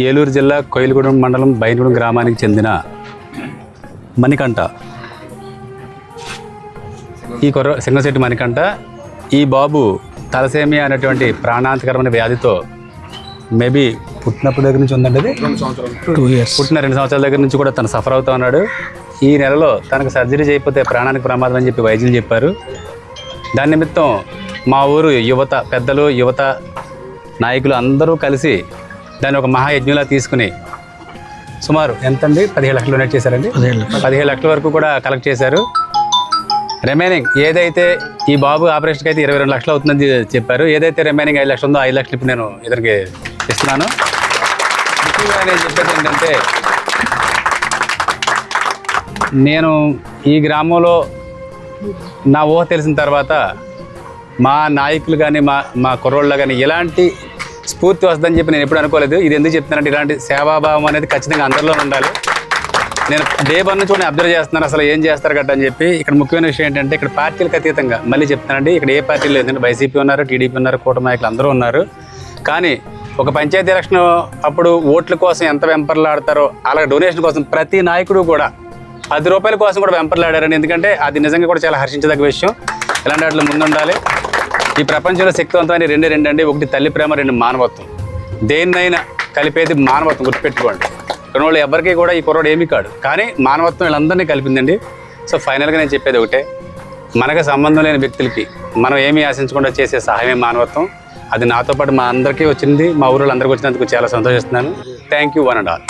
ఏలూరు జిల్లా కోయిలగూడెం మండలం బైనగూడెం గ్రామానికి చెందిన మణికంఠ. ఈ సింగశెట్టి మణికంఠ. ఈ బాబు తలసేమియా అనేటువంటి ప్రాణాంతకరమైన వ్యాధితో మేబీ పుట్టినప్పటి దగ్గర నుంచి ఉందండి. అది 2 years పుట్టిన 2 సంవత్సరాల దగ్గర నుంచి కూడా తను సఫర్ అవుతూ ఉన్నాడు. ఈ నెలలో తనకు సర్జరీ చేయకపోతే ప్రాణానికి ప్రమాదం అని చెప్పి వైద్యులు చెప్పారు. దాని నిమిత్తం మా ఊరు యువత, పెద్దలు, యువత నాయకులు అందరూ కలిసి దాన్ని ఒక మహాయజ్ఞంలా తీసుకుని సుమారు ఎంతండి 17 లక్షలు డొనేట్ చేశారండి. 17 లక్షల వరకు కూడా కలెక్ట్ చేశారు. రిమైనింగ్ ఏదైతే ఈ బాబు ఆపరేషన్కి అయితే 22 లక్షలు అవుతుందని చెప్పారు. ఏదైతే రిమైనింగ్ 5 లక్షలు ఉందో 5 లక్షలు ఇప్పుడు నేను ఇతనికి ఇస్తున్నాను. ముఖ్యంగా నేను చెప్పేది ఏంటంటే, నేను ఈ గ్రామంలో నా ఊహ తెలిసిన తర్వాత మా నాయకులు కానీ మా కుర్రోళ్ళు కానీ ఎలాంటి స్ఫూర్తి వస్తుందని చెప్పి నేను ఎప్పుడు అనుకోలేదు. ఇది ఎందుకు చెప్తున్నానంటే, ఇలాంటి సేవాభావం అనేది ఖచ్చితంగా అందరిలో ఉండాలి. నేను డే 1 నుంచి కూడా అబ్జర్వ్ చేస్తున్నాను అసలు ఏం చేస్తారు గట్ట అని చెప్పి. ఇక్కడ ముఖ్యమైన విషయం ఏంటంటే, ఇక్కడ పార్టీలకు అతీతంగా మళ్ళీ చెప్తానండి, ఇక్కడ ఏ పార్టీలు లేదండి. వైసీపీ ఉన్నారు, టీడీపీ ఉన్నారు, కూటమి నాయకులు అందరూ ఉన్నారు. కానీ ఒక పంచాయతీ ఎలక్షన్ అప్పుడు ఓట్ల కోసం ఎంత వెంపర్లాడతారో అలాగే డొనేషన్ కోసం ప్రతి నాయకుడు కూడా 10 రూపాయల కోసం కూడా వెంపర్లాడారండి. ఎందుకంటే అది నిజంగా కూడా చాలా హర్షించదగ్గ విషయం. ఇలాంటి వాటిలో ముందుండాలి. ఈ ప్రపంచంలో శక్తివంతమైన 2 అండి. 1 తల్లి ప్రేమ, 2 మానవత్వం. దేన్నైనా కలిపేది మానవత్వం, గుర్తుపెట్టుకోండి. కొన్నోళ్ళు ఎవరికి కూడా ఈ కుర్రోడు ఏమీ కాడు, కానీ మానవత్వం వీళ్ళందరినీ కలిపిందండి. సో ఫైనల్గా నేను చెప్పేది ఒకటే, మనకు సంబంధం లేని వ్యక్తులకి మనం ఏమీ ఆశించకుండా చేసే సహాయమే మానవత్వం. అది నాతో పాటు మా అందరికీ వచ్చింది, మా ఊళ్ళో అందరికీ వచ్చినందుకు చాలా సంతోషిస్తున్నాను. Thank you one and all.